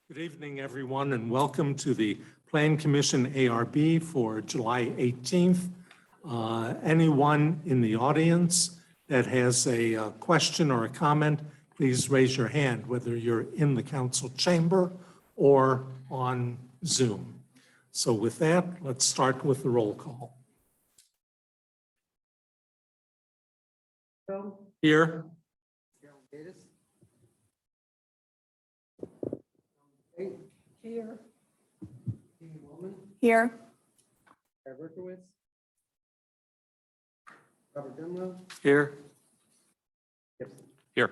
Good evening, everyone, and welcome to the Plan Commission ARB for July 18th. Anyone in the audience that has a question or a comment, please raise your hand, whether you're in the council chamber or on Zoom. So with that, let's start with the roll call. Here. Here. Here. Robert Dunlop. Here. Here.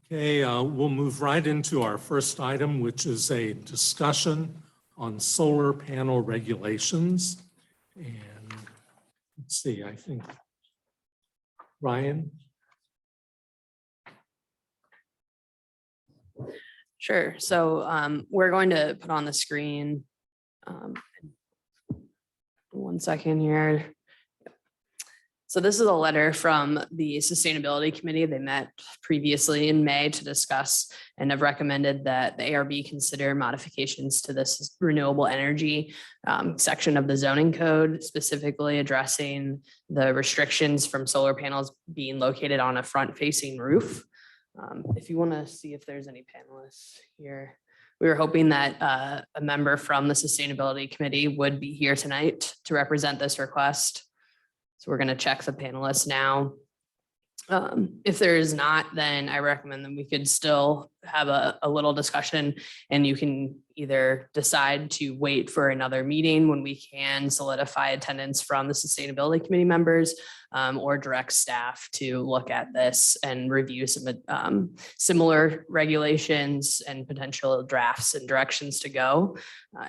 Okay, we'll move right into our first item, which is a discussion on solar panel regulations. And let's see, I think Ryan. Sure. So we're going to put on the screen. 1 second here. So this is a letter from the Sustainability Committee. They met previously in May to discuss and have recommended that the ARB consider modifications to this renewable energy section of the zoning code, specifically addressing the restrictions from solar panels being located on a front-facing roof. If you want to see if there's any panelists here, we were hoping that a member from the Sustainability Committee would be here tonight to represent this request. So we're going to check the panelists now. If there is not, then I recommend that we could still have a little discussion, and you can either decide to wait for another meeting when we can solidify attendance from the Sustainability Committee members, or direct staff to look at this and review some similar regulations and potential drafts and directions to go.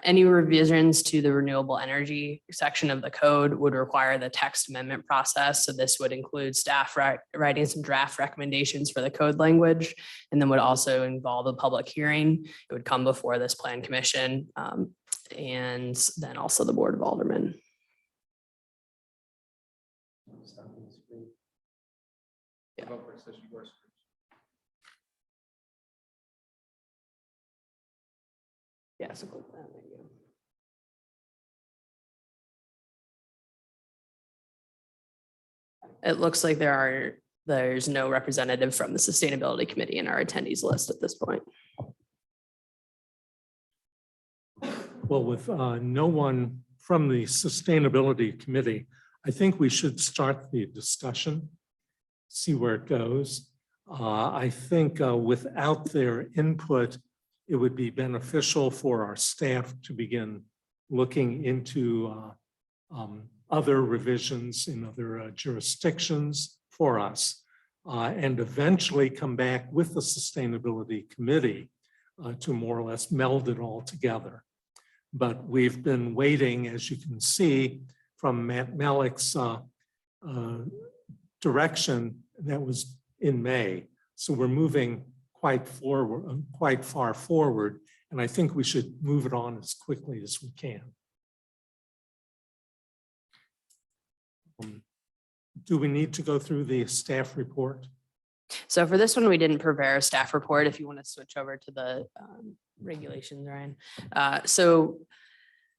Any revisions to the renewable energy section of the code would require the text amendment process. So this would include staff writing some draft recommendations for the code language, and then would also involve a public hearing. It would come before this plan commission, and then also the Board of Aldermen. Yeah. Yeah, so click that. There you go. It looks like there's no representative from the Sustainability Committee in our attendees list at this point. Well, with no one from the Sustainability Committee, I think we should start the discussion, see where it goes. I think without their input, it would be beneficial for our staff to begin looking into other revisions in other jurisdictions for us, and eventually come back with the Sustainability Committee to more or less meld it all together. But we've been waiting, as you can see, from Matt Malik's direction that was in May. So we're moving quite far forward, and I think we should move it on as quickly as we can. Do we need to go through the staff report? So for this one, we didn't prepare a staff report. If you want to switch over to the regulations, Ryan. So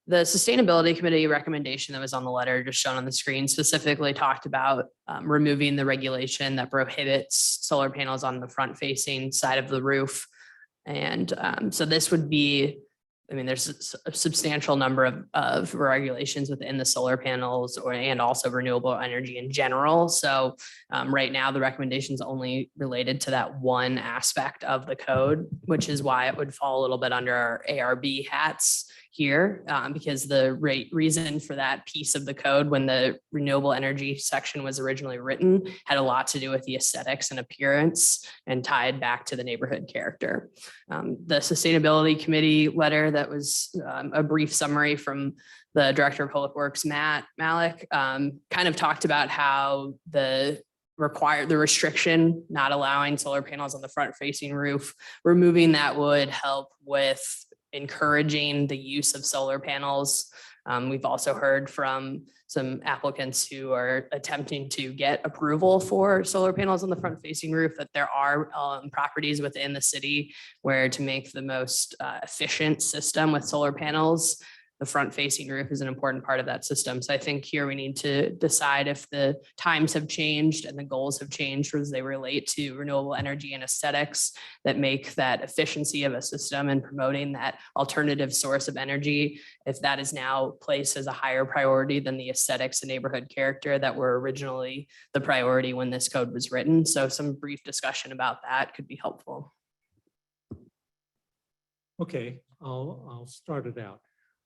the Sustainability Committee recommendation that was on the letter just shown on the screen specifically talked about removing the regulation that prohibits solar panels on the front facing side of the roof. And so this would be, I mean, there's a substantial number of regulations within the solar panels and also renewable energy in general. So right now the recommendation is only related to that one aspect of the code, which is why it would fall a little bit under our ARB hats here, because the reason for that piece of the code when the renewable energy section was originally written had a lot to do with the aesthetics and appearance and tied back to the neighborhood character. The Sustainability Committee letter that was a brief summary from the Director of Public Works, Matt Malik, kind of talked about how the restriction not allowing solar panels on the front facing roof, removing that would help with encouraging the use of solar panels We've also heard from some applicants who are attempting to get approval for solar panels on the front facing roof, that there are properties within the city where to make the most efficient system with solar panels, the front facing roof is an important part of that system. So I think here we need to decide if the times have changed and the goals have changed as they relate to renewable energy and aesthetics that make that efficiency of a system and promoting that alternative source of energy, if that is now placed as a higher priority than the aesthetics and neighborhood character that were originally the priority when this code was written. So some brief discussion about that could be helpful. Okay, I'll start it out.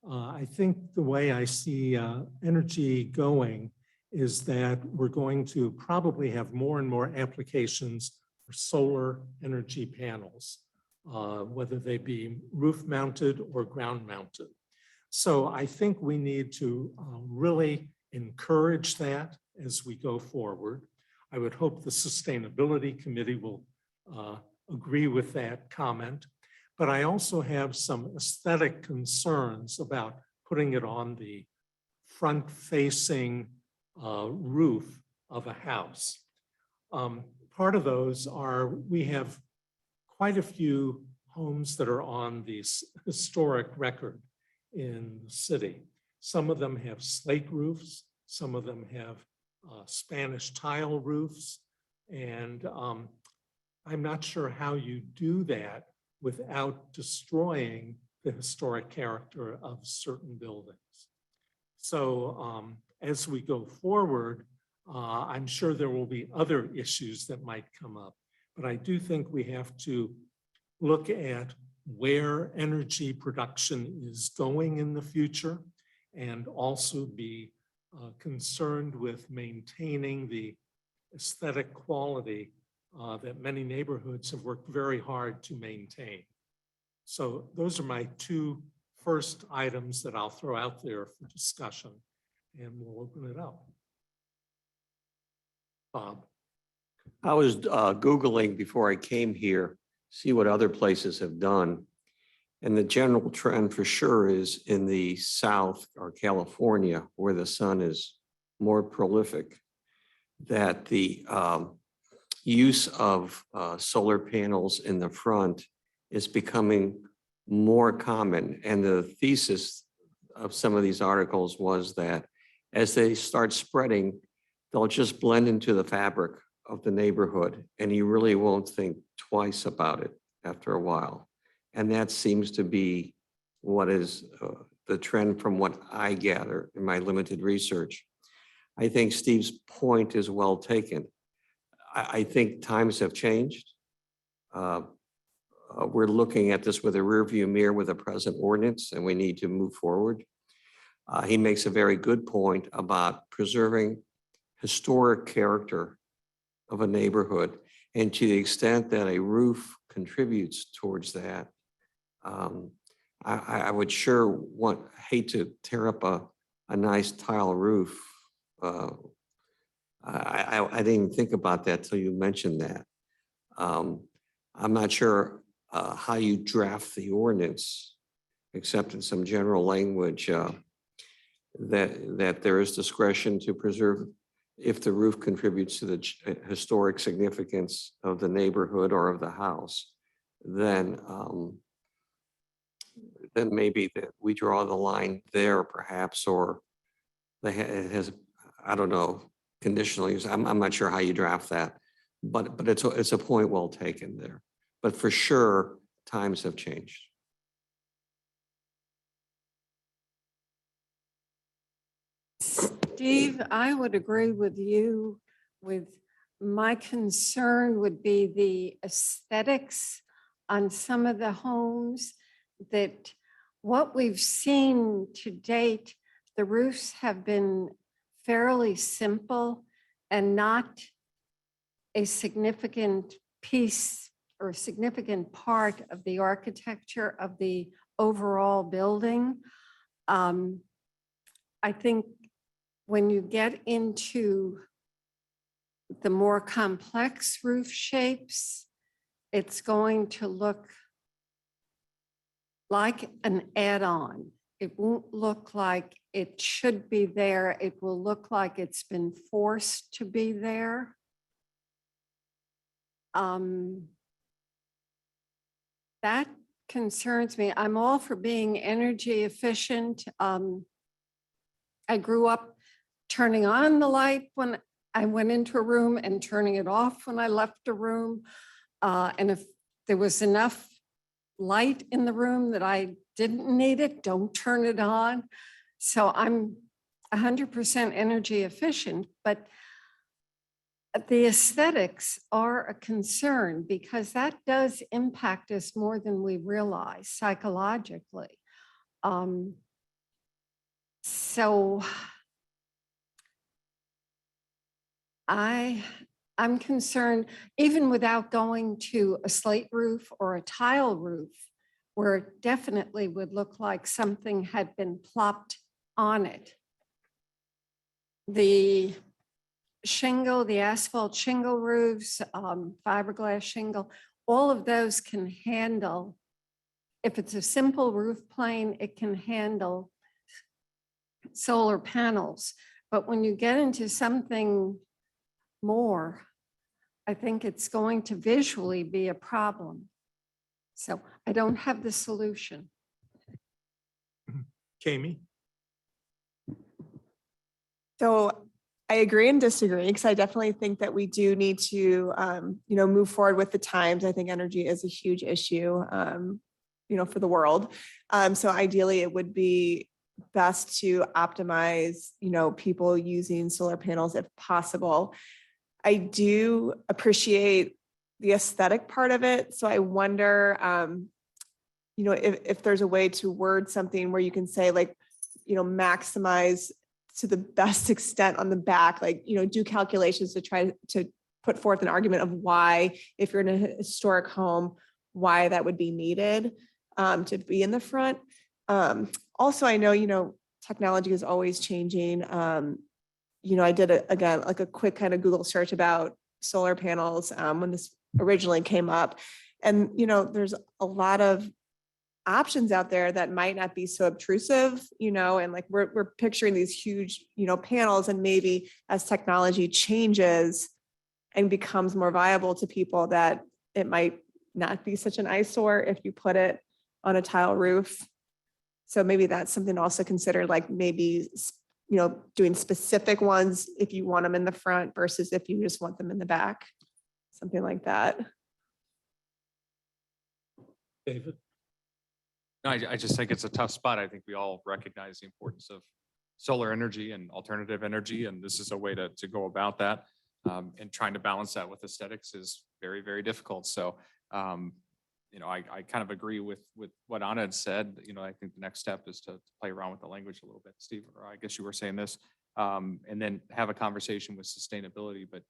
I think the way I see energy going is that we're going to probably have more and more applications for solar energy panels, whether they be roof mounted or ground mounted. So I think we need to really encourage that as we go forward. I would hope the Sustainability Committee will agree with that comment. But I also have some aesthetic concerns about putting it on the front-facing roof of a house. Part of those are, we have quite a few homes that are on the historic record in the city. Some of them have slate roofs, some of them have Spanish tile roofs, and I'm not sure how you do that without destroying the historic character of certain buildings. So as we go forward, I'm sure there will be other issues that might come up, but I do think we have to look at where energy production is going in the future and also be concerned with maintaining the aesthetic quality that many neighborhoods have worked very hard to maintain. So those are my two first items that I'll throw out there for discussion, and we'll open it up. Bob. I was Googling before I came here, see what other places have done. And the general trend for sure is in the South or California, where the sun is more prolific, that the use of solar panels in the front is becoming more common. And the thesis of some of these articles was that as they start spreading, they'll just blend into the fabric of the neighborhood, and you really won't think twice about it after a while. And that seems to be what is the trend from what I gather in my limited research. I think Steve's point is well taken. I think times have changed. We're looking at this with a rearview mirror with a present ordinance, and we need to move forward. He makes a very good point about preserving historic character of a neighborhood, and to the extent that a roof contributes towards that, I would sure hate to tear up a nice tile roof. I didn't even think about that till you mentioned that. I'm not sure how you draft the ordinance, except in some general language that there is discretion to preserve if the roof contributes to the historic significance of the neighborhood or of the house, then maybe that we draw the line there perhaps, or it has, I don't know, conditional use. I'm not sure how you draft that, but it's a point well taken there. But for sure, times have changed. Steve, I would agree with you. My concern would be the aesthetics on some of the homes, that what we've seen to date, the roofs have been fairly simple and not a significant piece or significant part of the architecture of the overall building. I think when you get into the more complex roof shapes, it's going to look like an add-on. it won't look like it should be there. It will look like it's been forced to be there. That concerns me. I'm all for being energy efficient. I grew up turning on the light when I went into a room and turning it off when I left a room. And if there was enough light in the room that I didn't need it, don't turn it on. So I'm 100% energy efficient, but the aesthetics are a concern because that does impact us more than we realize psychologically. So I'm concerned, even without going to a slate roof or a tile roof, where it definitely would look like something had been plopped on it. The shingle, the asphalt shingle roofs, fiberglass shingle, all of those can handle, if it's a simple roof plane, it can handle solar panels. But when you get into something more, I think it's going to visually be a problem. So I don't have the solution. Kami? So I agree and disagree because I definitely think that we do need to, move forward with the times. I think energy is a huge issue, for the world. So ideally, it would be best to optimize, people using solar panels if possible. I do appreciate the aesthetic part of it. So I wonder, if there's a way to word something where you can say like, maximize to the best extent on the back, like, do calculations to try to put forth an argument of why, if you're in a historic home, why that would be needed to be in the front. Also, I know, technology is always changing. I did again, like a quick kind of Google search about solar panels when this originally came up. And, there's a lot of options out there that might not be so obtrusive, and like we're picturing these huge, panels, and maybe as technology changes and becomes more viable to people, that it might not be such an eyesore if you put it on a tile roof. So maybe that's something to also consider, like maybe, doing specific ones if you want them in the front versus if you just want them in the back, something like that. David? No, I just think it's a tough spot. I think we all recognize the importance of solar energy and alternative energy, and this is a way to go about that. And trying to balance that with aesthetics is very, very difficult. So, I kind of agree with what Anna had said. I think the next step is to play around with the language a little bit, Steve, or I guess you were saying this, and then have a conversation with sustainability, but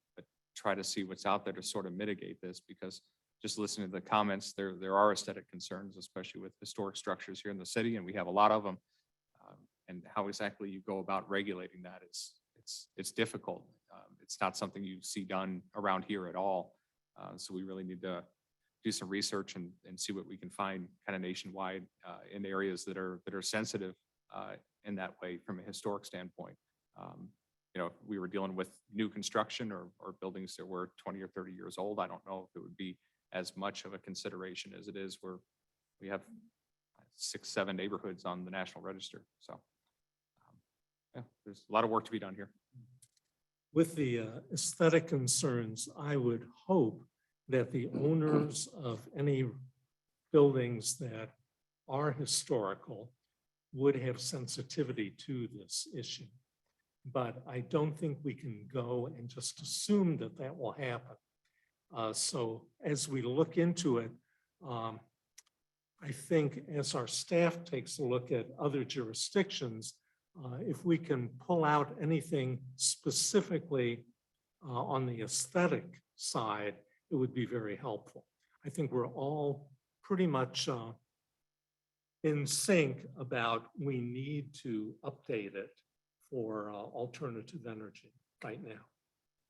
try to see what's out there to sort of mitigate this, because just listening to the comments, there are aesthetic concerns, especially with historic structures here in the city, and we have a lot of them. And how exactly you go about regulating that is it's difficult. It's not something you see done around here at all. So we really need to do some research and see what we can find kind of nationwide in areas that are sensitive in that way from a historic standpoint. We were dealing with new construction or buildings that were 20 or 30 years old. I don't know if it would be as much of a consideration as it is where we have 6, 7 neighborhoods on the National Register. So there's a lot of work to be done here. With the aesthetic concerns, I would hope that the owners of any buildings that are historical would have sensitivity to this issue. But I don't think we can go and just assume that that will happen. So as we look into it, I think as our staff takes a look at other jurisdictions, if we can pull out anything specifically on the aesthetic side, it would be very helpful. I think we're all pretty much in sync about we need to update it for alternative energy right now.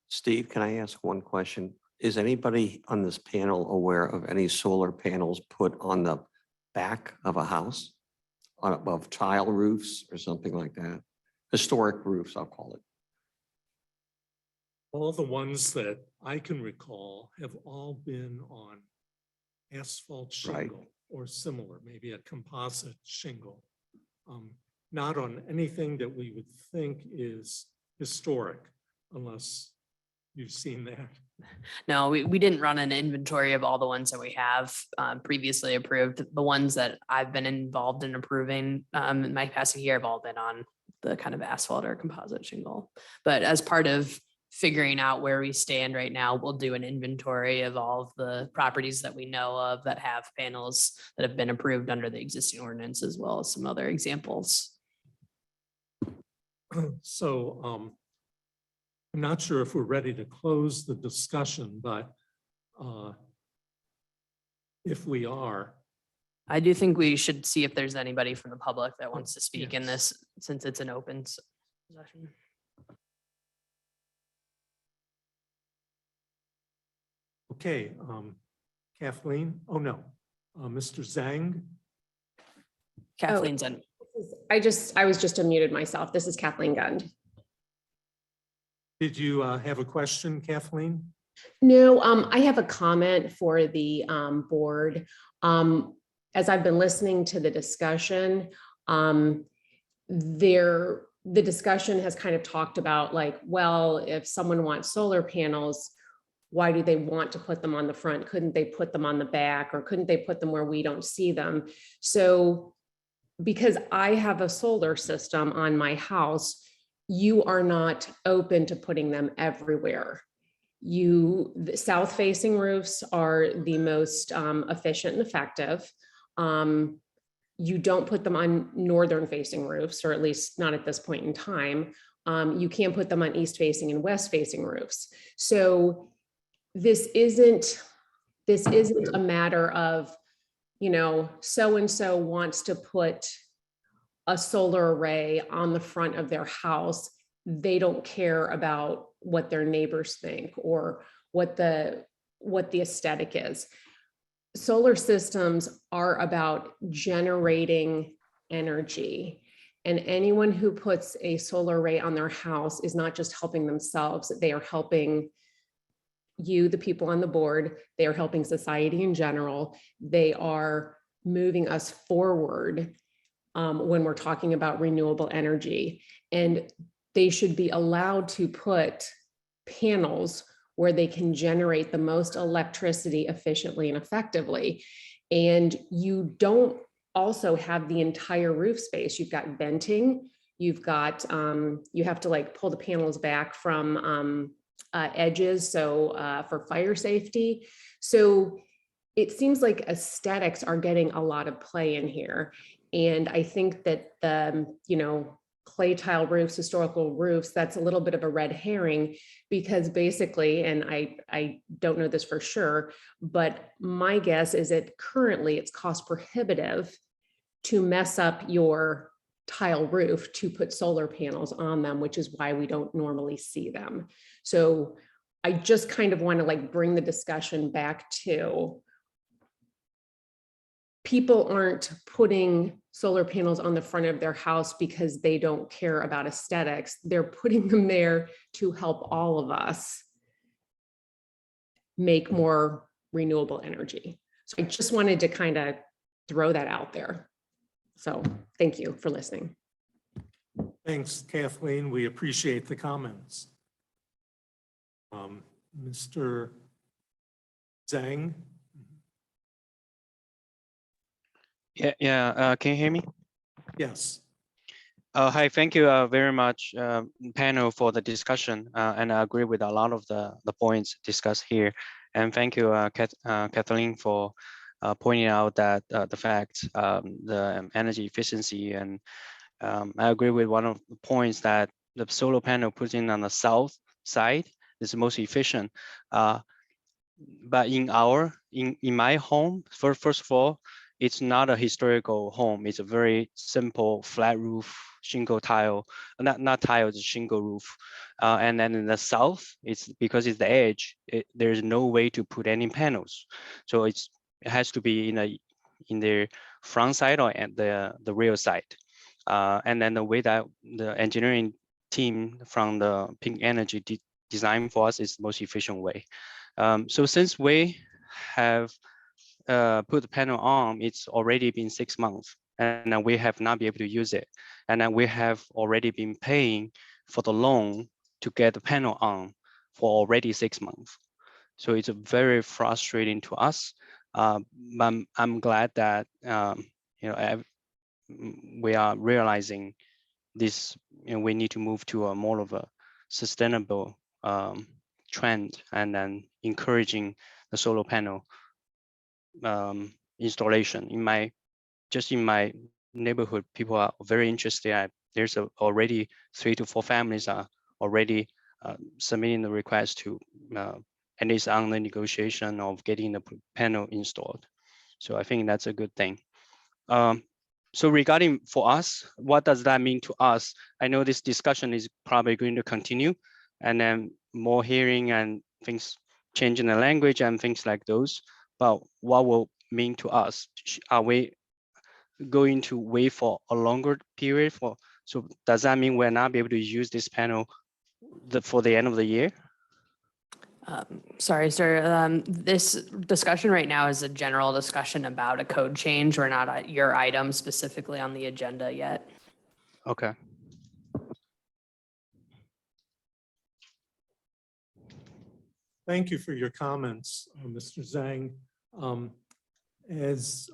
Steve, can I ask one question? Is anybody on this panel aware of any solar panels put on the back of a house? on above tile roofs or something like that. Historic roofs, I'll call it. All the ones that I can recall have all been on asphalt Right. shingle or similar, maybe a composite shingle. Not on anything that we would think is historic, unless you've seen that. No, we didn't run an inventory of all the ones that we have previously approved. The ones that I've been involved in approving in my past year have all been on the kind of asphalt or composite shingle. But as part of figuring out where we stand right now, we'll do an inventory of all of the properties that we know of that have panels that have been approved under the existing ordinance, as well as some other examples. So I'm not sure if we're ready to close the discussion, but if we are, I do think we should see if there's anybody from the public that wants to speak in Yes. this, since it's an open session. okay, Kathleen, oh no, Mr. Zhang, Kathleen's on. I was just unmuted myself. This is Kathleen Gund. did you have a question, Kathleen? No, I have a comment for the board. As I've been listening to the discussion, the discussion has kind of talked about like, well, if someone wants solar panels, why do they want to put them on the front? Couldn't they put them on the back, or couldn't they put them where we don't see them? So because I have a solar system on my house, you are not open to putting them everywhere. The south facing roofs are the most efficient and effective. You don't put them on northern facing roofs, or at least not at this point in time. You can put them on east facing and west facing roofs. So this isn't a matter of, so-and-so wants to put a solar array on the front of their house. They don't care about what their neighbors think or what the aesthetic is. Solar systems are about generating energy, and anyone who puts a solar array on their house is not just helping themselves, they are helping you, the people on the board, they are helping society in general. They are moving us forward when we're talking about renewable energy. And they should be allowed to put panels where they can generate the most electricity efficiently and effectively. And you don't also have the entire roof space. You've got venting, you've got, you have to like pull the panels back from edges, so for fire safety. So it seems like aesthetics are getting a lot of play in here. And I think that the, clay tile roofs, historical roofs, that's a little bit of a red herring, because basically, and I don't know this for sure, but my guess is that currently it's cost prohibitive to mess up your tile roof to put solar panels on them, which is why we don't normally see them. So I just kind of want to like bring the discussion back to people aren't putting solar panels on the front of their house because they don't care about aesthetics. They're putting them there to help all of us make more renewable energy. So I just wanted to kind of throw that out there. So thank you for listening. Thanks, Kathleen. We appreciate the comments. Mr. Zhang? Yeah. Can you hear me? Yes. Hi, thank you very much, panel, for the discussion. And I agree with a lot of the points discussed here. And thank you, Kathleen, for pointing out that the fact, the energy efficiency. And I agree with one of the points that the solar panel put in on the south side is most efficient. But in my home, first of all, it's not a historical home. It's a very simple flat roof, shingle tile, not tile, it's shingle roof. And then in the south, it's because it's the edge, there's no way to put any panels. So it has to be in their front side or at the rear side. And then the way that the engineering team from the Pink Energy design for us is the most efficient way. So since we have put the panel on, it's already been 6 months, and then we have not been able to use it. And then we have already been paying for the loan to get the panel on for already 6 months. So it's very frustrating to us. I'm glad that we are realizing this. We need to move to a more of a sustainable trend, and then encouraging the solar panel installation. In my neighborhood, people are very interested. There's already 3 to 4 families are already submitting the request to, and it's on the negotiation of getting the panel installed. So I think that's a good thing. So regarding for us, what does that mean to us? I know this discussion is probably going to continue, and then more hearing and things changing the language and things like those. But what will mean to us? Are we going to wait for a longer period for? So does that mean we're not be able to use this panel for the end of the year? Sorry, sir. This discussion right now is a general discussion about a code change. We're not at your item specifically on the agenda yet. Okay. Thank you for your comments, Mr. Zhang. As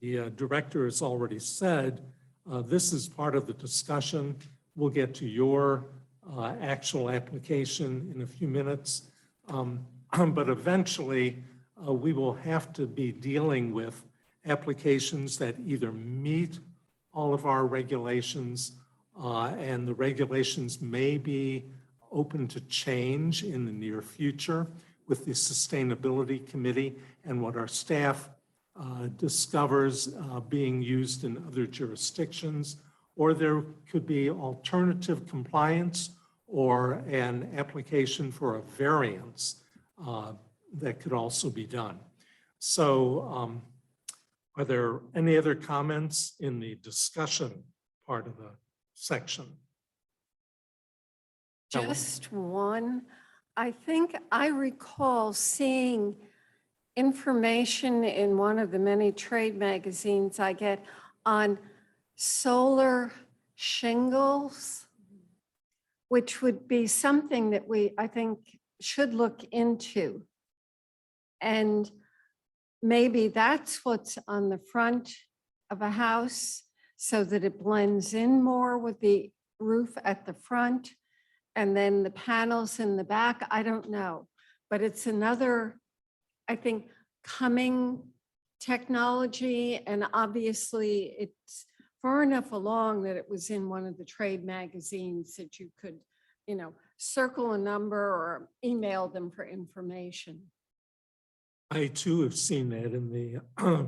the director has already said, this is part of the discussion. We'll get to your actual application in a few minutes. But eventually, we will have to be dealing with applications that either meet all of our regulations, and the regulations may be open to change in the near future with the Sustainability Committee and what our staff discovers being used in other jurisdictions, or there could be alternative compliance or an application for a variance that could also be done. So are there any other comments in the discussion part of the section? Just one. I think I recall seeing information in one of the many trade magazines I get on solar shingles, which would be something that I think, should look into. And maybe that's what's on the front of a house so that it blends in more with the roof at the front. And then the panels in the back, I don't know. But it's another, I think, coming technology. And obviously it's far enough along that it was in one of the trade magazines that you could, circle a number or email them for information. I too have seen that in the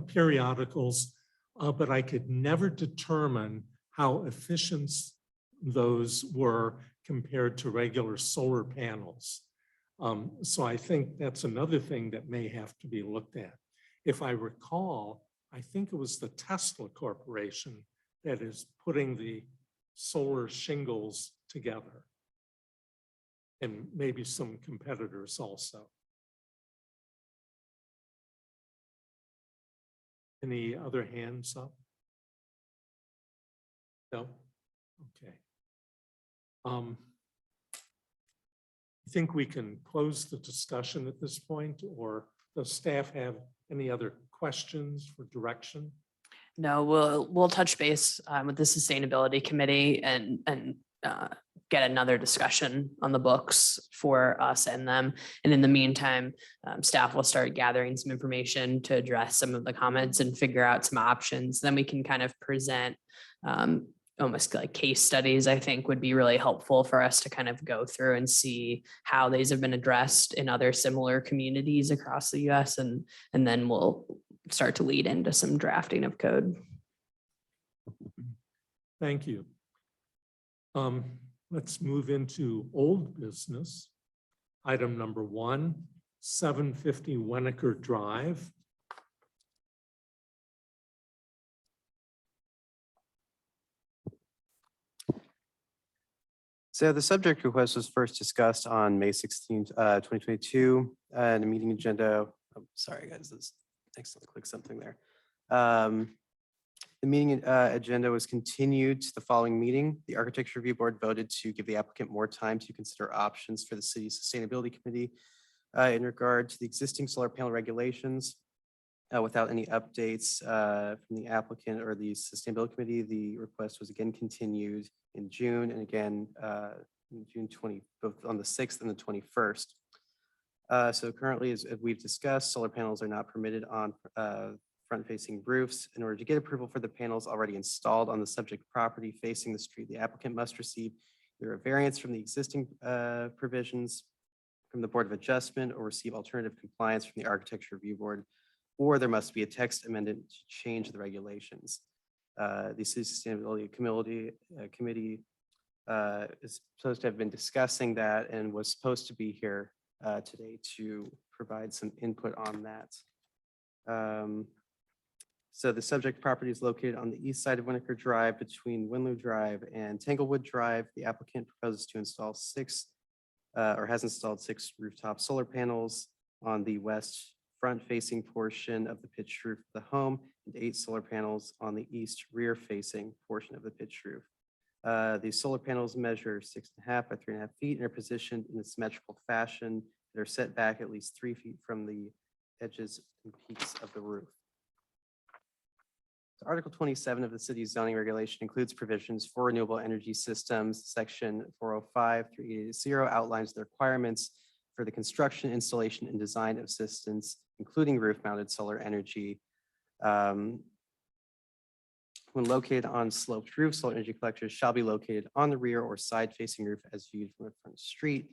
periodicals, but I could never determine how efficient those were compared to regular solar panels. So I think that's another thing that may have to be looked at. If I recall, I think it was the Tesla Corporation that is putting the solar shingles together, and maybe some competitors also. Any other hands up? No? Okay. I think we can close the discussion at this point, or does staff have any other questions for direction? No, we'll touch base with the Sustainability Committee and get another discussion on the books for us and them. And in the meantime, staff will start gathering some information to address some of the comments and figure out some options. Then we can kind of present almost like case studies, I think would be really helpful for us to kind of go through and see how these have been addressed in other similar communities across the US. And then we'll start to lead into some drafting of code. Thank you. Let's move into old business. Item number 1, 750 Wenneker Drive. So the subject request was first discussed on May 16th, 2022, and the meeting agenda, I'm sorry, guys, this accidentally clicked something there. The meeting agenda was continued to the following meeting. The Architecture Review Board voted to give the applicant more time to consider options for the city's Sustainability Committee in regard to the existing solar panel regulations. Without any updates from the applicant or the Sustainability Committee, the request was again continued in June and again in June 20, both on the 6th and the 21st. So currently, as we've discussed, solar panels are not permitted on front-facing roofs. In order to get approval for the panels already installed on the subject property facing the street, the applicant must receive either a variance from the existing provisions from the Board of Adjustment or receive alternative compliance from the Architecture Review Board, or there must be a text amendment to change the regulations. The City Sustainability Committee is supposed to have been discussing that and was supposed to be here today to provide some input on that. So the subject property is located on the east side of Winokur Drive between Winlow Drive and Tanglewood Drive. The applicant proposes to install has installed 6 rooftop solar panels on the west front-facing portion of the pitched roof of the home and 8 solar panels on the east rear-facing portion of the pitched roof. These solar panels measure 6.5 by 3.5 feet and are positioned in a symmetrical fashion. They're set back at least 3 feet from the edges and peaks of the roof. So Article 27 of the city's zoning regulation includes provisions for renewable energy systems. Section 405-3880 outlines the requirements for the construction, installation, and design of systems, including roof-mounted solar energy. When located on sloped roofs, solar energy collectors shall be located on the rear or side-facing roof as viewed from the front street.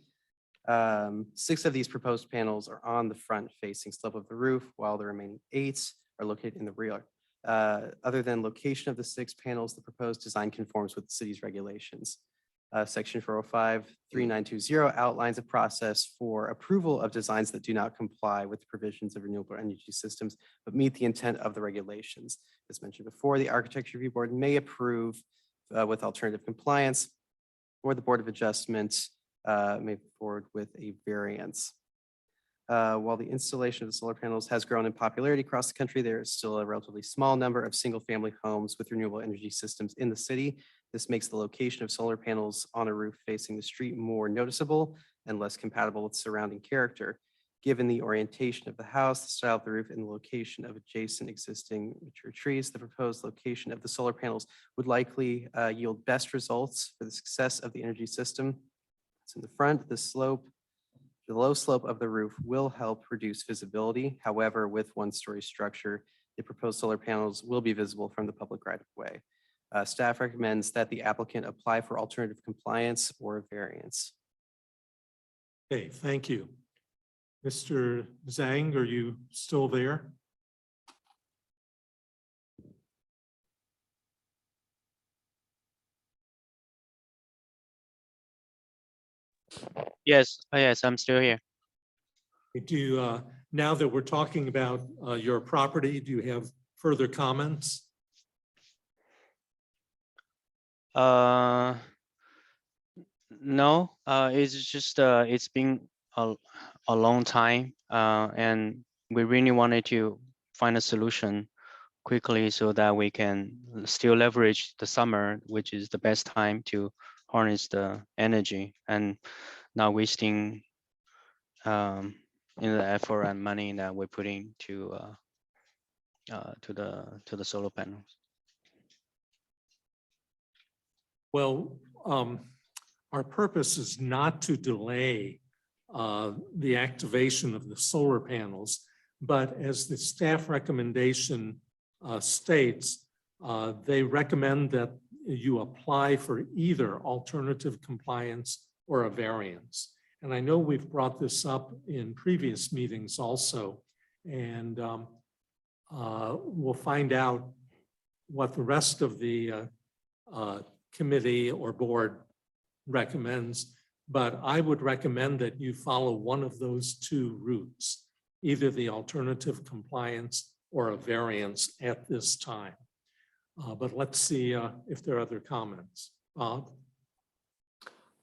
6 of these proposed panels are on the front-facing slope of the roof, while the remaining 8 are located in the rear. Other than location of the 6 panels, the proposed design conforms with the city's regulations. Section 405-3920 outlines a process for approval of designs that do not comply with the provisions of renewable energy systems, but meet the intent of the regulations. As mentioned before, the Architecture Review Board may approve with alternative compliance, or the Board of Adjustment may move forward with a variance. While the installation of the solar panels has grown in popularity across the country, there is still a relatively small number of single-family homes with renewable energy systems in the city. This makes the location of solar panels on a roof facing the street more noticeable and less compatible with surrounding character. Given the orientation of the house, the style of the roof, and the location of adjacent existing mature trees, the proposed location of the solar panels would likely yield best results for the success of the energy system. It's in the front, the low slope of the roof will help reduce visibility. However, with 1-story structure, the proposed solar panels will be visible from the public right of way. Staff recommends that the applicant apply for alternative compliance or a variance. Okay, thank you. Mr. Zhang, are you still there? Yes, I'm still here. Do you, now that we're talking about your property, do you have further comments? No, it's just it's been a long time, and we really wanted to find a solution quickly so that we can still leverage the summer, which is the best time to harness the energy and not wasting in the effort and money that we're putting to the solar panels. Well, our purpose is not to delay the activation of the solar panels, but as the staff recommendation states, they recommend that you apply for either alternative compliance or a variance. And I know we've brought this up in previous meetings also, and we'll find out what the rest of the committee or board recommends, but I would recommend that you follow one of those 2 routes, either the alternative compliance or a variance at this time. But let's see if there are other comments. Bob?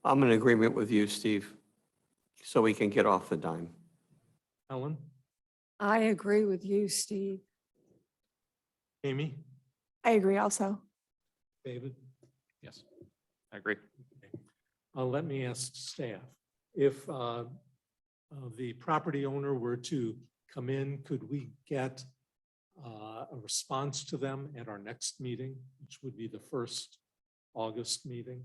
I'm in agreement with you, Steve, so we can get off the dime. Ellen, I agree with you, Steve. Amy, I agree also. David? Yes, I agree. Let me ask staff, if the property owner were to come in, could we get a response to them at our next meeting, which would be the first August meeting?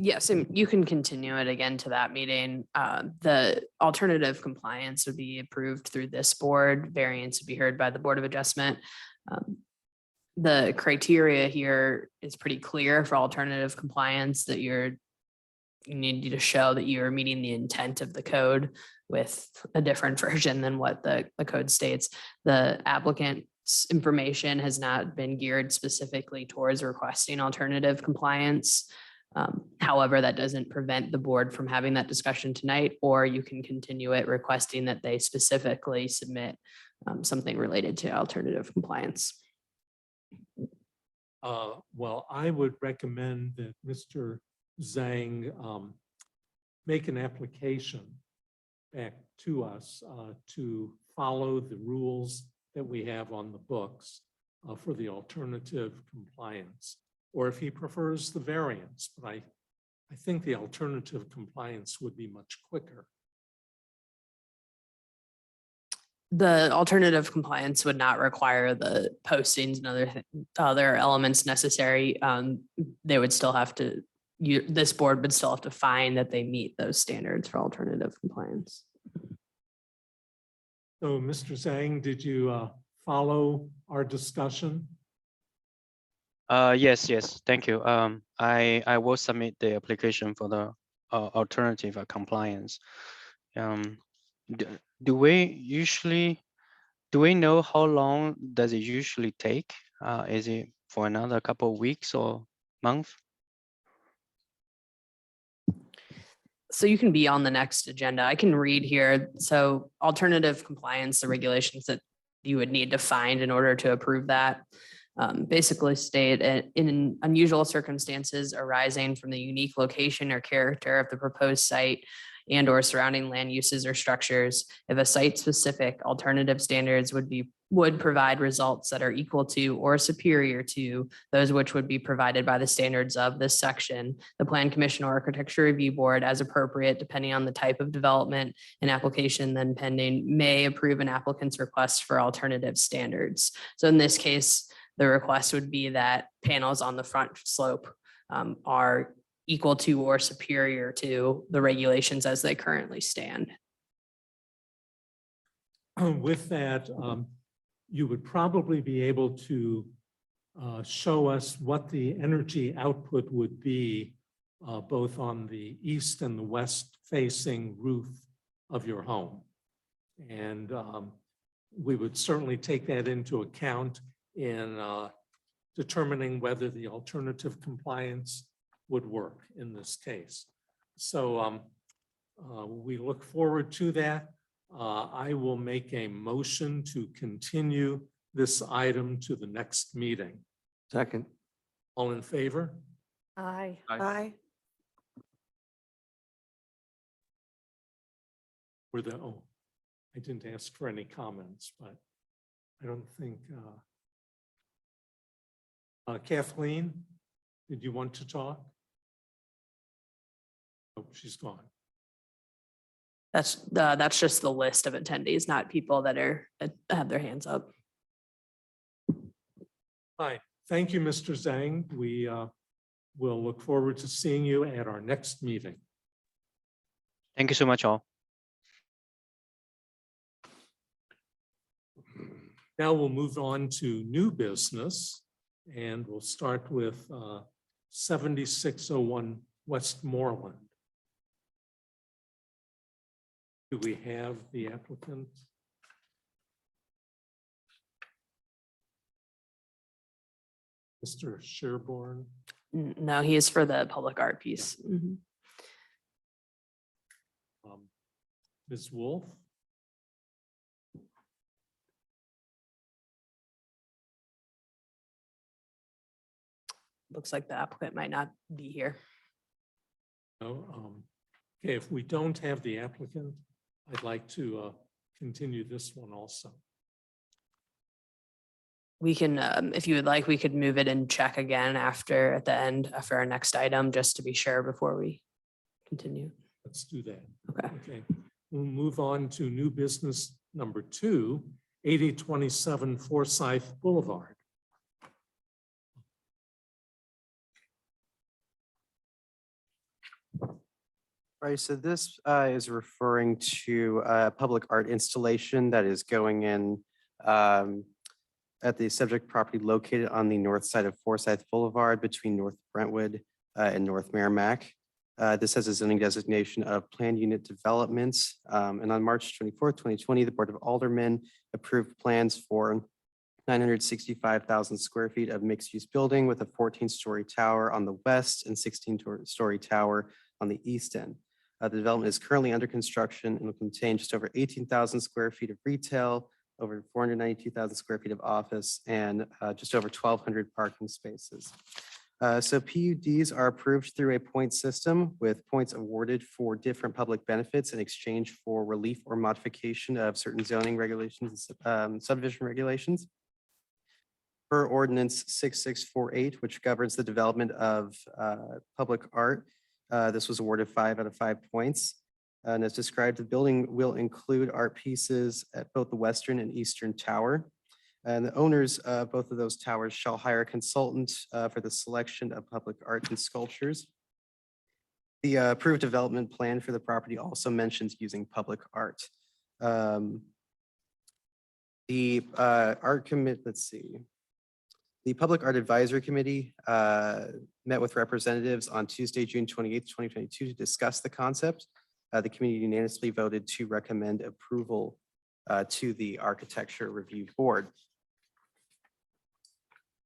Yes, and you can continue it again to that meeting. The alternative compliance would be approved through this board. Variance would be heard by the Board of Adjustment. The criteria here is pretty clear for alternative compliance that you need to show that you're meeting the intent of the code with a different version than what the code states. The applicant's information has not been geared specifically towards requesting alternative compliance. However, that doesn't prevent the board from having that discussion tonight, or you can continue it requesting that they specifically submit something related to alternative compliance. Well, I would recommend that Mr. Zhang make an application back to us to follow the rules that we have on the books for the alternative compliance, or if he prefers the variance, but I think the alternative compliance would be much quicker. The alternative compliance would not require the postings and other elements necessary. They would still have to, this board would still have to find that they meet those standards for alternative compliance. So, Mr. Zhang, did you follow our discussion? Yes, thank you. I will submit the application for the alternative compliance. Do we know how long does it usually take? Is it for another couple of weeks or month? So you can be on the next agenda. I can read here. So alternative compliance, the regulations that you would need to find in order to approve that. Basically state in unusual circumstances arising from the unique location or character of the proposed site and or surrounding land uses or structures, if a site-specific alternative standards would provide results that are equal to or superior to those which would be provided by the standards of this section, the Plan Commission or Architecture Review Board, as appropriate, depending on the type of development and application then pending, may approve an applicant's request for alternative standards. So in this case, the request would be that panels on the front slope are equal to or superior to the regulations as they currently stand. With that, you would probably be able to show us what the energy output would be both on the east and the west facing roof of your home. And we would certainly take that into account in determining whether the alternative compliance would work in this case. So we look forward to that. I will make a motion to continue this item to the next meeting. Second. All in favor? Aye. Aye. Oh, I didn't ask for any comments, but I don't think. Kathleen, did you want to talk? Oh, she's gone. That's just the list of attendees, not people that have their hands up. Hi, thank you, Mr. Zhang. We will look forward to seeing you at our next meeting. Thank you so much, all. Now we'll move on to new business, and we'll start with 7601 Westmoreland. Do we have the applicant? Mr. Sherborne? No, he is for the public art piece. Mhm. Ms. Wolf? Looks like the applicant might not be here. Okay, if we don't have the applicant, I'd like to continue this one also. We can, if you would like, we could move it and check again after, at the end, after our next item, just to be sure before we continue. Let's do that. Okay. Okay, we'll move on to new business number 2, 8027 Forsyth Boulevard. Right, so this is referring to a public art installation that is going in at the subject property located on the north side of Forsyth Boulevard between North Brentwood and North Merrimack. This has a zoning designation of planned unit developments. And on March 24th, 2020, the Board of Aldermen approved plans for 965,000 square feet of mixed-use building with a 14-story tower on the west and 16-story tower on the east end. The development is currently under construction and will contain just over 18,000 square feet of retail, over 492,000 square feet of office, and just over 1,200 parking spaces. So PUDs are approved through a point system with points awarded for different public benefits in exchange for relief or modification of certain zoning regulations, subdivision regulations. Per ordinance 6648, which governs the development of public art, this was awarded 5 out of 5 points. And as described, the building will include art pieces at both the western and eastern tower. And the owners of both of those towers shall hire a consultant for the selection of public art and sculptures. The approved development plan for the property also mentions using public art. The art commit, let's see. The Public Art Advisory Committee met with representatives on Tuesday, June 28th, 2022 to discuss the concept. The committee unanimously voted to recommend approval to the Architecture Review Board.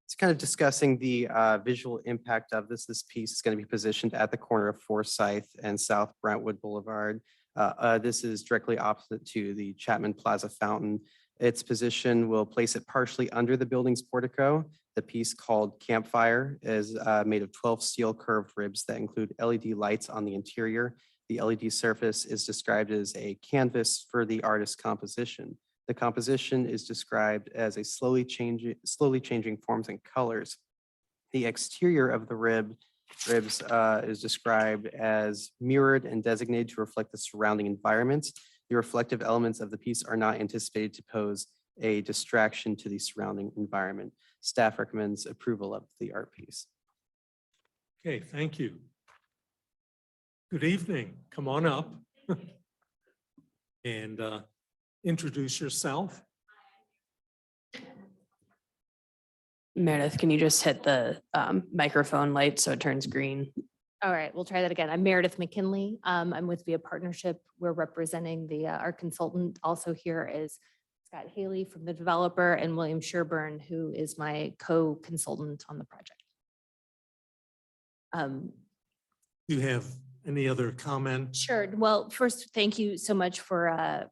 It's kind of discussing the visual impact of this. This piece is going to be positioned at the corner of Forsyth and South Brentwood Boulevard. This is directly opposite to the Chapman Plaza fountain. Its position will place it partially under the building's portico. The piece, called Campfire, is made of 12 steel curved ribs that include LED lights on the interior. The LED surface is described as a canvas for the artist's composition. The composition is described as a slowly changing forms and colors. The exterior of the ribs is described as mirrored and designated to reflect the surrounding environment. The reflective elements of the piece are not anticipated to pose a distraction to the surrounding environment. Staff recommends approval of the art piece. Okay, thank you. Good evening. Come on up and introduce yourself. Meredith, can you just hit the microphone light so it turns green? All right, we'll try that again. I'm Meredith McKinley. I'm with Via Partnership. We're representing our consultant. Also here is Scott Haley from the developer and William Sherburne, who is my co-consultant on the project. Do you have any other comments? Sure. Well, first, thank you so much for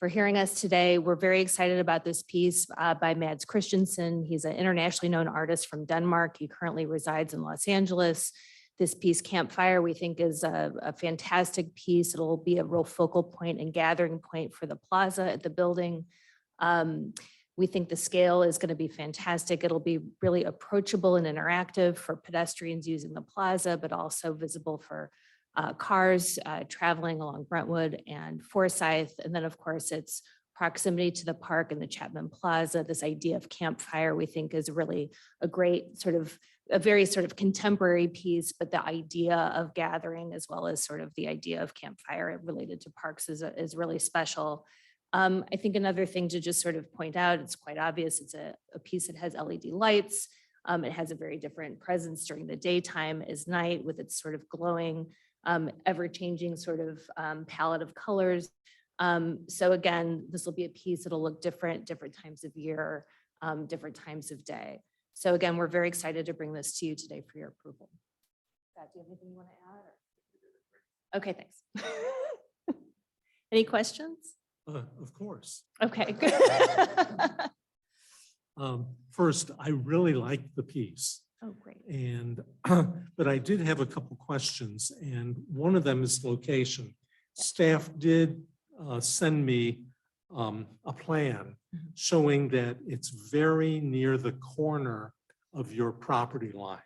hearing us today. We're very excited about this piece by Mads Christensen. He's an internationally known artist from Denmark. He currently resides in Los Angeles. This piece, Campfire, we think is a fantastic piece. It'll be a real focal point and gathering point for the plaza at the building. We think the scale is going to be fantastic. It'll be really approachable and interactive for pedestrians using the plaza, but also visible for cars traveling along Brentwood and Forsyth. And then, of course, its proximity to the park and the Chapman Plaza. This idea of campfire, we think, is really a great a very contemporary piece, but the idea of gathering as well as the idea of campfire related to parks is really special. I think another thing to just point out, it's quite obvious, it's a piece that has LED lights. It has a very different presence during the daytime as night with its glowing, ever-changing palette of colors. So again, this will be a piece that'll look different times of year, different times of day. So again, we're very excited to bring this to you today for your approval. Scott, do you have anything you want to add? Okay, thanks. Any questions? Of course. Okay. First, I really like the piece. Oh, great. And, but I did have a couple questions, and one of them is location. Staff did send me a plan Mhm. showing that it's very near the corner of your property line.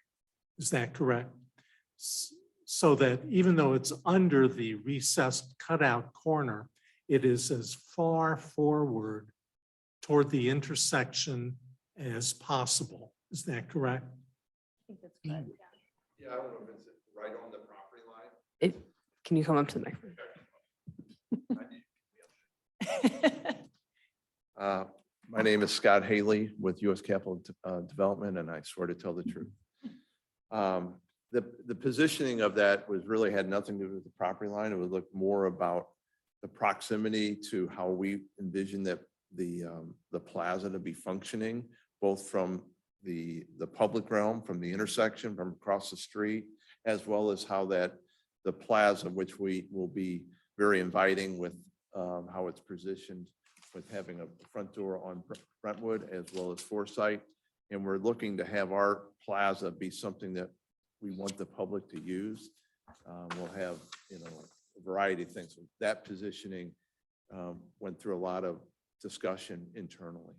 Is that correct? So that even though it's under the recessed cutout corner, it is as far forward toward the intersection as possible. Is that correct? I think that's good. Yeah, I don't know if it's right on the property line. Can you come up to the microphone? My name is Scott Haley with U.S. Capital Development, and I swear to tell the truth. The positioning of that was really had nothing to do with the property line. It would look more about the proximity to how we envision that the plaza to be functioning, both from the public realm, from the intersection, from across the street, as well as how that the plaza, which we will be very inviting with how it's positioned, with having a front door on Brentwood as well as Forsyth. And we're looking to have our plaza be something that we want the public to use. We'll have, a variety of things. That positioning went through a lot of discussion internally.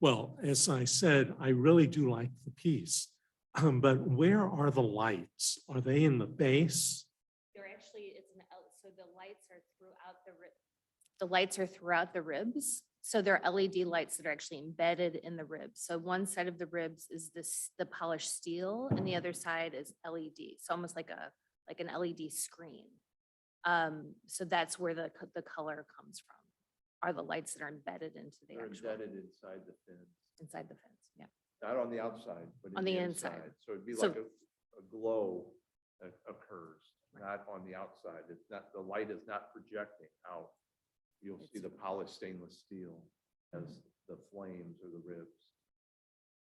Well, as I said, I really do like the piece, but where are the lights? Are they in the base? They're actually, so the lights are throughout the lights are throughout the ribs. So they're LED lights that are actually embedded in the ribs. So one side of the ribs is the polished steel and the other side is LED. So almost like an LED screen. So that's where the color comes from, are the lights that are embedded into the They're actual, embedded inside the fence, inside the fence, yeah. not on the outside, but On in the the inside. inside. So it'd be So- like a glow that occurs, not on the outside. It's not, the light is not projecting out. You'll see the polished stainless steel as the flames or the ribs.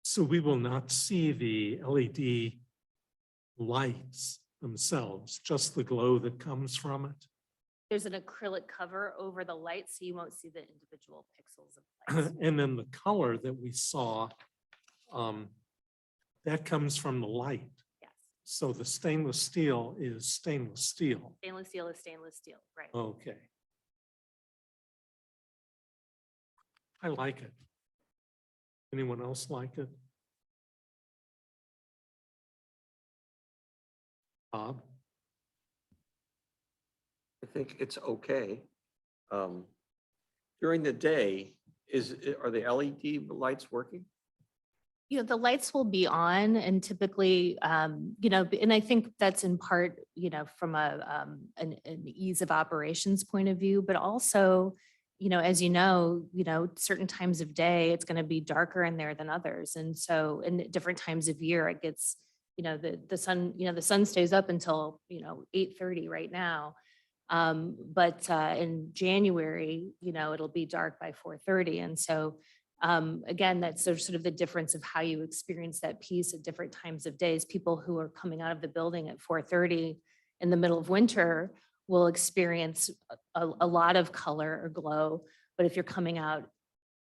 So we will not see the LED lights themselves, just the glow that comes from it. There's an acrylic cover over the light, so you won't see the individual pixels of lights. And then the color that we saw, that comes from the light. Yes, So the stainless steel is stainless steel. stainless steel is stainless steel, right? Okay. I like it. Anyone else like it? Bob? I think it's okay. During the day, are the LED lights working? The lights will be on and typically, and I think that's in part, from an ease of operations point of view, but also, as certain times of day, it's going to be darker in there than others. And so in different times of year, it gets, the sun stays up until, 8:30 right now. But in January, it'll be dark by 4:30. And so again, that's sort of the difference of how you experience that piece at different times of days. People who are coming out of the building at 4:30 in the middle of winter will experience a lot of color or glow. But if you're coming out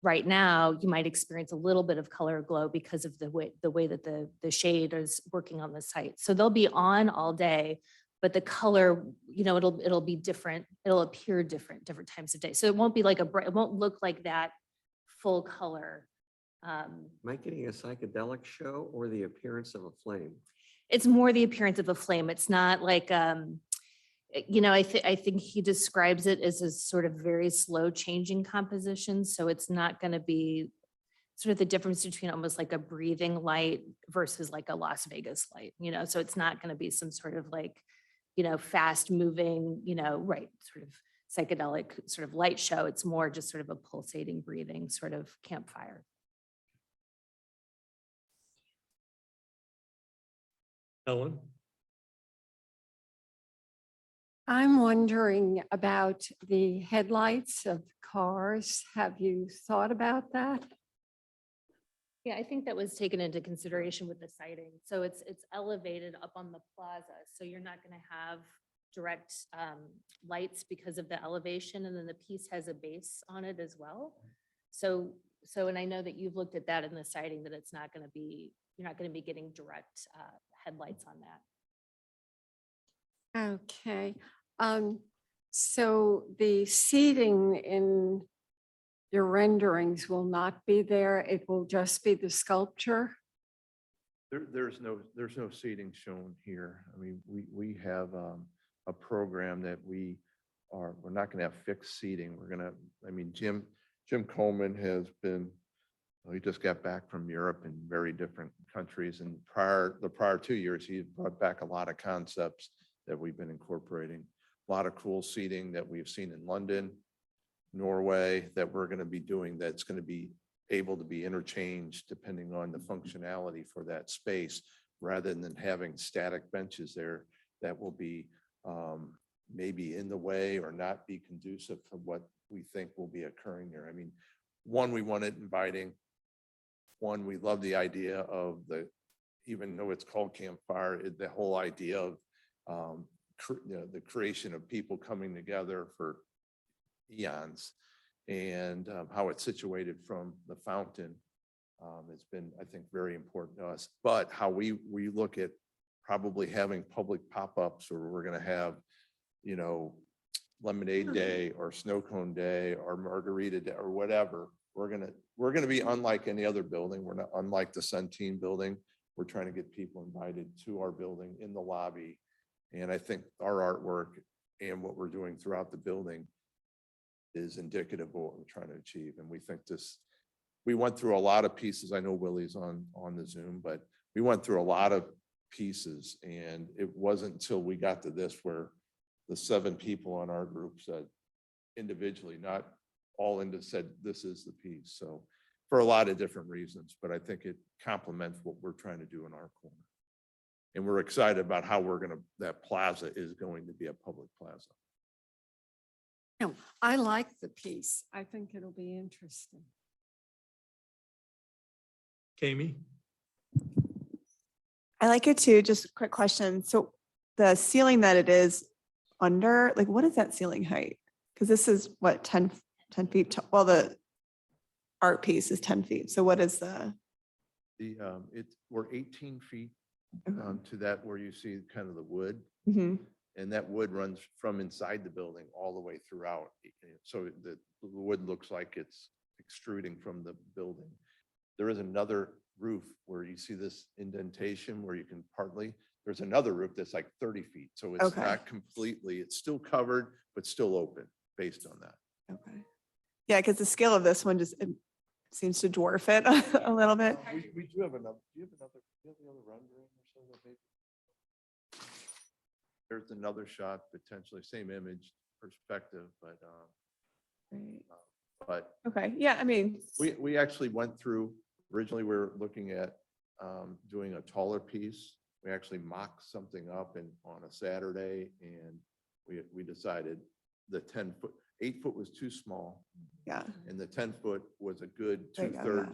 right now, you might experience a little bit of color or glow because of the way that the shade is working on the site. So they'll be on all day, but the color, it'll be different. It'll appear different times of day. So it won't be like it won't look like that full color. Am I getting a psychedelic show or the appearance of a flame? It's more the appearance of a flame. It's not like, I think he describes it as a sort of very slow changing composition. So it's not going to be sort of the difference between almost like a breathing light versus like a Las Vegas light, so it's not going to be some sort of like, fast moving, right, sort of psychedelic sort of light show. It's more just sort of a pulsating, breathing sort of campfire. Ellen? I'm wondering about the headlights of cars. Have you thought about that? Yeah, I think that was taken into consideration with the sighting. So it's elevated up on the plaza. So you're not going to have direct lights because of the elevation. And then the piece has a base on it as well. So So, and I know that you've looked at that in the siding, that it's not going to be, you're not going to be getting direct headlights on that. Okay. So the seating in your renderings will not be there. It will just be the sculpture. There's no seating shown here. I mean, we have a program that we're not gonna have fixed seating. Jim Coleman has been, he just got back from Europe and very different countries. And the prior 2 years, he brought back a lot of concepts that we've been incorporating. A lot of cool seating that we've seen in London, Norway, that we're gonna be doing, that's gonna be able to be interchanged depending on the functionality for that space, rather than having static benches there that will be maybe in the way or not be conducive to what we think will be occurring there. I mean, one, we want it inviting. One, we love the idea of even though it's called campfire, the whole idea of the creation of people coming together for eons, and how it's situated from the fountain. It's been, I think, very important to us. But how we look at probably having public pop-ups, or we're going to have, lemonade day or snow cone day or margarita day or whatever. We're going to be unlike any other building. We're not unlike the Centene building. We're trying to get people invited to our building in the lobby. And I think our artwork and what we're doing throughout the building is indicative of what we're trying to achieve. And we think we went through a lot of pieces. I know Willie's on the Zoom, but we went through a lot of pieces, and it wasn't until we got to this where the 7 people on our group said individually, not all said, this is the piece. So for a lot of different reasons, but I think it complements what we're trying to do in our corner. And we're excited about how that plaza is going to be a public plaza. No, I like the piece. I think it'll be interesting. Amy? I like it too. Just a quick question. So the ceiling that it is under, like, what is that ceiling height? Because this is what, 10 feet. Well, the art piece is 10 feet. So what is We're 18 feet Okay. to that where you see kind of the wood. Mhm. And that wood runs from inside the building all the way throughout. So the wood looks like it's extruding from the building. There is another roof where you see this indentation where you can there's another roof that's like 30 feet. So it's Okay. not completely, it's still covered, but still open based on that. Okay. Yeah, because the scale of this one just it seems to dwarf it a little bit. We do have another, do you have the other rendering or so that maybe? There's another shot, potentially same image perspective, but Okay, yeah, I mean, we actually went through, originally we were looking at doing a taller piece. We actually mocked something up on a Saturday, and we decided the 8 foot was too small, yeah, and the 10 foot was a good There you go,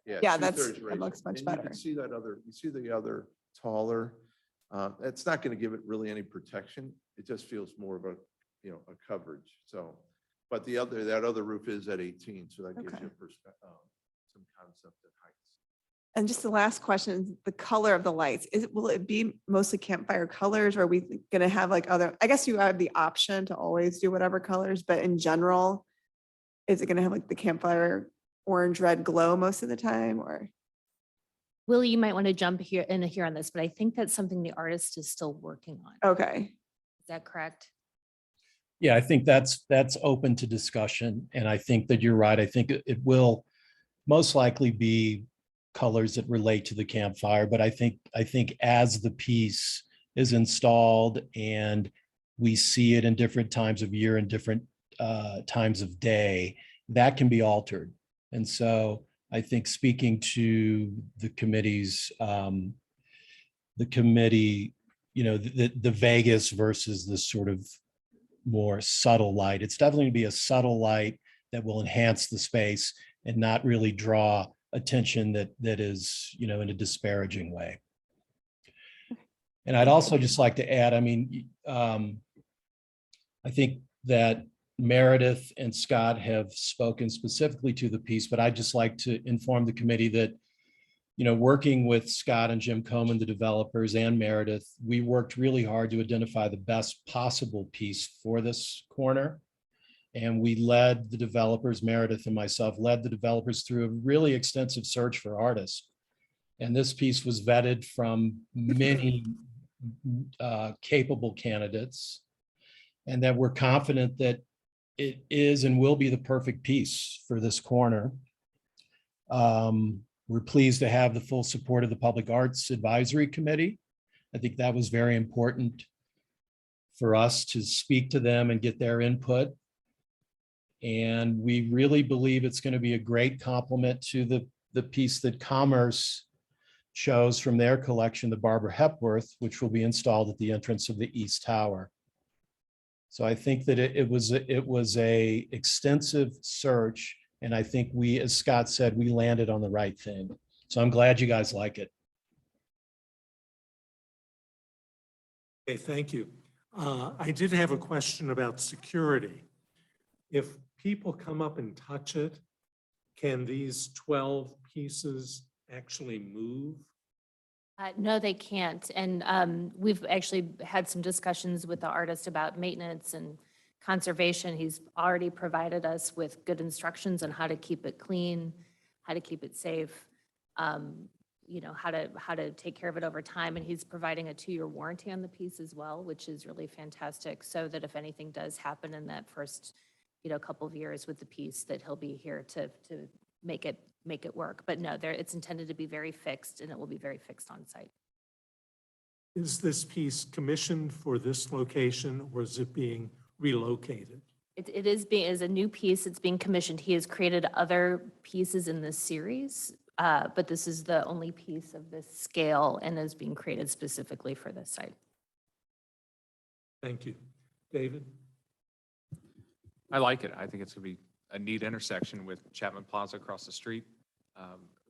yeah. 2/3. Yeah, that 2/3 ratio. looks much And better. You see the other taller. It's not going to give it really any protection. It just feels more of a coverage. So, but that other roof is at 18, so that gives Okay. you some concept of heights. And just the last question, is the color of the lights, will it be mostly campfire colors, or are we gonna have like other, I guess you have the option to always do whatever colors, but in general, is it gonna have like the campfire orange, red glow most of the time, or? Willie, you might want to jump here on this, but I think that's something the artist is still working on. Okay, Is that correct? Yeah, I think that's open to discussion. And I think that you're right. I think it will most likely be colors that relate to the campfire. But I think as the piece is installed and we see it in different times of year and different times of day, that can be altered. And so I think speaking to the committee's, the Vegas versus the sort of more subtle light. It's definitely going to be a subtle light that will enhance the space and not really draw attention that is, in a disparaging way. And I'd also just like to add, I mean, I think that Meredith and Scott have spoken specifically to the piece, but I'd just like to inform the committee that, working with Scott and Jim Coleman, the developers, and Meredith, we worked really hard to identify the best possible piece for this corner. And we led the developers, Meredith and myself, led the developers through a really extensive search for artists. And this piece was vetted from many capable candidates, and that we're confident that it is and will be the perfect piece for this corner. We're pleased to have the full support of the Public Arts Advisory Committee. I think that was very important for us to speak to them and get their input. And we really believe it's going to be a great complement to the piece that Commerce chose from their collection, the Barbara Hepworth, which will be installed at the entrance of the East Tower. So I think that it was a extensive search, and I think we, as Scott said, we landed on the right thing. So I'm glad you guys like it. Okay, thank you. I did have a question about security. If people come up and touch it, can these 12 pieces actually move? No, they can't. And we've actually had some discussions with the artist about maintenance and conservation. He's already provided us with good instructions on how to keep it clean, how to keep it safe, how to take care of it over time. And he's providing a 2-year warranty on the piece as well, which is really fantastic. So that if anything does happen in that first, couple of years with the piece, that he'll be here to make it work. But no, it's intended to be very fixed, and it will be very fixed on site. Is this piece commissioned for this location, or is it being relocated? It is a new piece. It's being commissioned. He has created other pieces in this series, but this is the only piece of this scale and is being created specifically for this site. Thank you. David? I like it. I think it's going to be a neat intersection with Chapman Plaza across the street,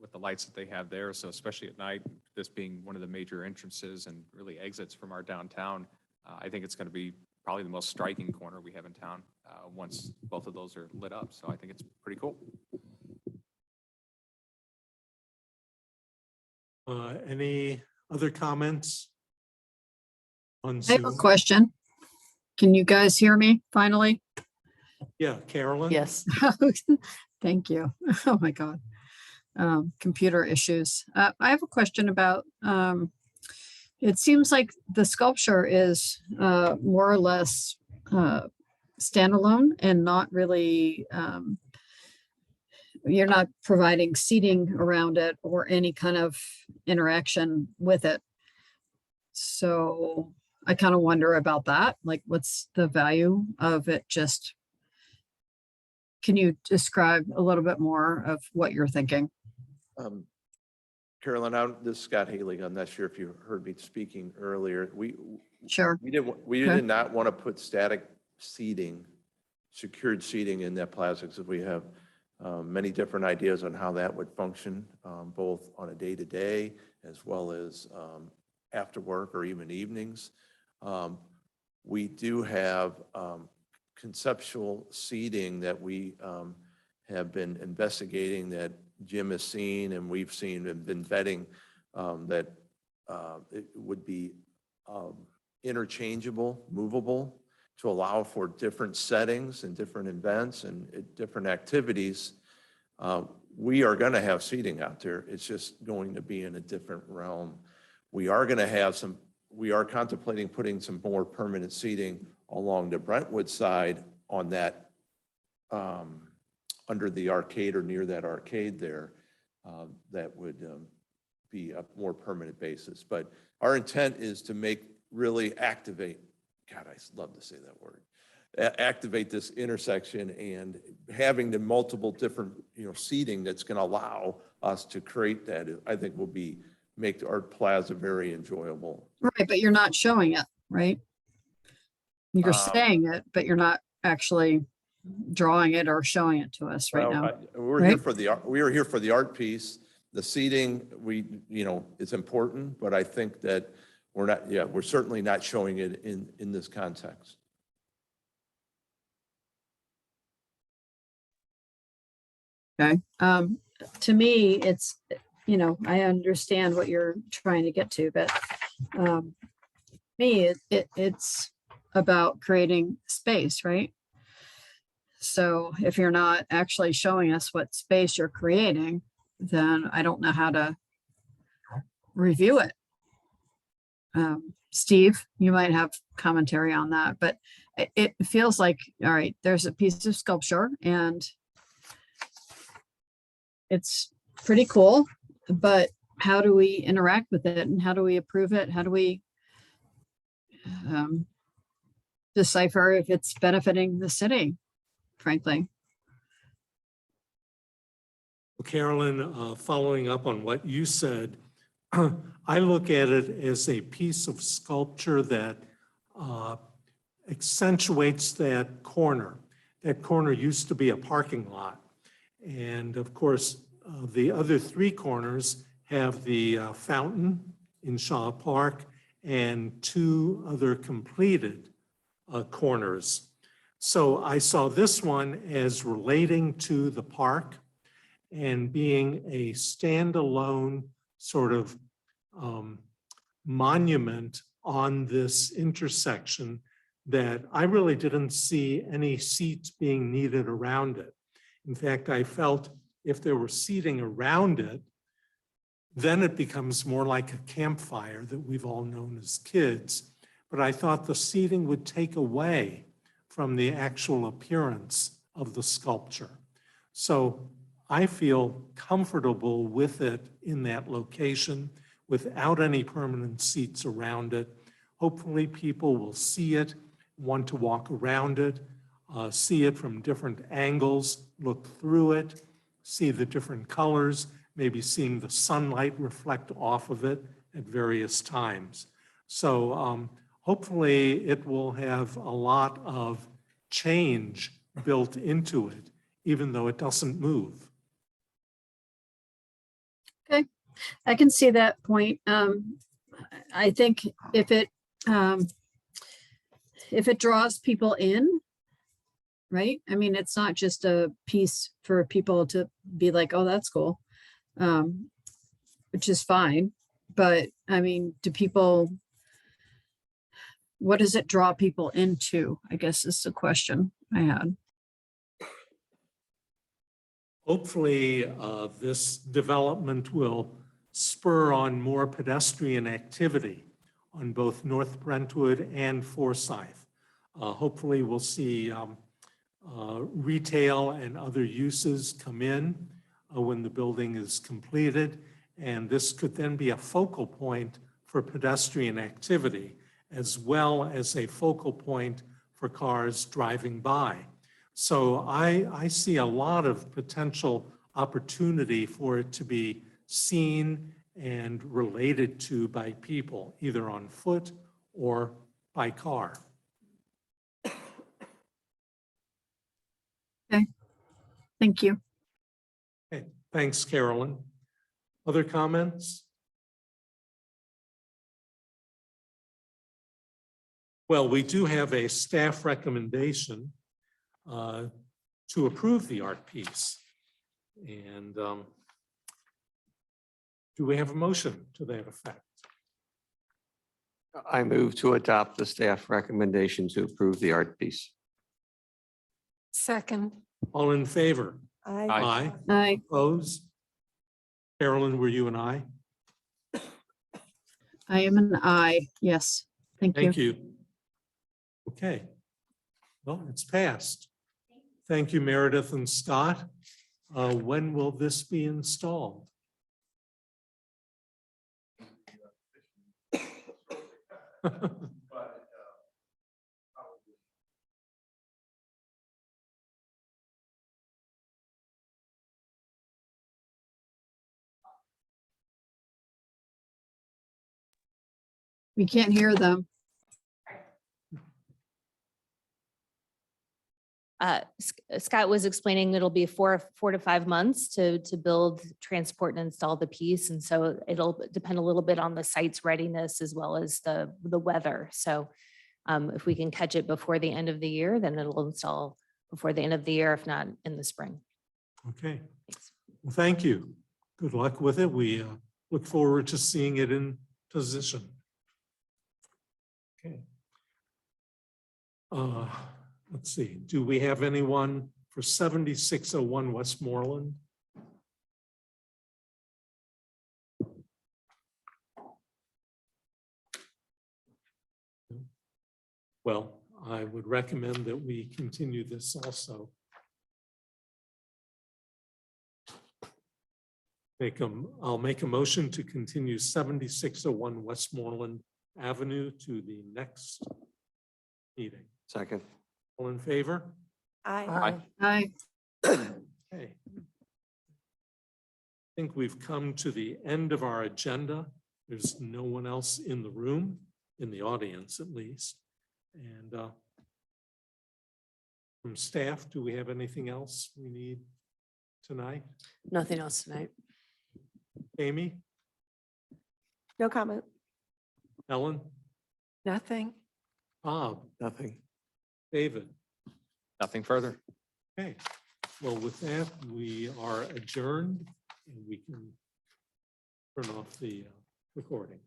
with the lights that they have there. So especially at night, this being one of the major entrances and really exits from our downtown, I think it's going to be probably the most striking corner we have in town once both of those are lit up. So I think it's pretty cool. Any other comments on I have a Zoom? question. Can you guys hear me finally? Yeah, Carolyn? Yes. Thank you. Oh my God. Computer issues. I have a question about, it seems like the sculpture is more or less standalone and not really, you're not providing seating around it or any kind of interaction with it. So I kind of wonder about that. Like, what's the value of it? Just, can you describe a little bit more of what you're thinking? Carolyn, this is Scott Haley. I'm not sure if you heard me speaking earlier. Sure. We did not want to put static seating, secured seating in that plaza, because we have many different ideas on how that would function, both on a day-to-day as well as after work or even evenings. We do have conceptual seating that we have been investigating, that Jim has seen and we've seen and been vetting, that it would be interchangeable, movable, to allow for different settings and different events and different activities. We are going to have seating out there. It's just going to be in a different realm. We are going to have we are contemplating putting some more permanent seating along the Brentwood side on that, under the arcade or near that arcade there, that would be a more permanent basis. But our intent is to really activate, God, I love to say that word, activate this intersection, and having the multiple different, seating that's going to allow us to create that, I think will make the Art Plaza very enjoyable. Right, but you're not showing it, right? You're saying it, but you're not actually drawing it or showing it to us right now. We're here for we are here for the art piece. The seating, it's important, but I think that we're certainly not showing it in this context. Okay. To me, it's, I understand what you're trying to get to, but me, it's about creating space, right? So if you're not actually showing us what space you're creating, then I don't know how to review it. Steve, you might have commentary on that, but it feels like, all right, there's a piece of sculpture and it's pretty cool, but how do we interact with it and how do we approve it? How do we decipher if it's benefiting the city, frankly? Carolyn, following up on what you said, I look at it as a piece of sculpture that accentuates that corner. That corner used to be a parking lot. And of course, the other three corners have the fountain in Shaw Park and two other completed corners. So I saw this one as relating to the park and being a standalone sort of monument on this intersection that I really didn't see any seats being needed around it. In fact, I felt if there were seating around it, then it becomes more like a campfire that we've all known as kids. But I thought the seating would take away from the actual appearance of the sculpture. So I feel comfortable with it in that location without any permanent seats around it. Hopefully people will see it, want to walk around it, see it from different angles, look through it, see the different colors, maybe seeing the sunlight reflect off of it at various times. So hopefully it will have a lot of change built into it, even though it doesn't move. Okay, I can see that point. I think if it draws people in, right? I mean, it's not just a piece for people to be like, oh, that's cool, which is fine. But I mean, what does it draw people into? I guess is the question I had. Hopefully, this development will spur on more pedestrian activity on both North Brentwood and Forsyth. Hopefully, we'll see retail and other uses come in when the building is completed. And this could then be a focal point for pedestrian activity, as well as a focal point for cars driving by. So I see a lot of potential opportunity for it to be seen and related to by people, either on foot or by car. Okay, thank you. Okay, thanks, Carolyn. Other comments? Well, we do have a staff recommendation to approve the art piece. And do we have a motion to that effect? I move to adopt the staff recommendation to approve the art piece. Second. All in favor? I, Aye. Opposed? Carolyn, were you an aye? I am an aye. Yes, thank you. Thank you. Okay. Well, it's passed. Thank you, Meredith and Scott. When will this be installed? We can't hear them. Scott was explaining it'll be four to 5 months to build, transport, and install the piece. And so it'll depend a little bit on the site's readiness as well as the weather. So if we can catch it before the end of the year, then it'll install before the end of the year, if not in the spring. Okay. Well, thank you. Good luck with it. We look forward to seeing it in position. Okay. Let's see, do we have anyone for 7601 Westmoreland? Well, I would recommend that we continue this also. I'll make a motion to continue 7601 Westmoreland Avenue to the next meeting. Second. All in favor? Aye. Aye. Okay. I think we've come to the end of our agenda. There's no one else in the room, in the audience at least. And from staff, do we have anything else we need tonight? Nothing else tonight. Amy, No comment. Ellen, Nothing. Bob, Nothing. David? Nothing further. Okay, well, with that, we are adjourned and we can turn off the recording.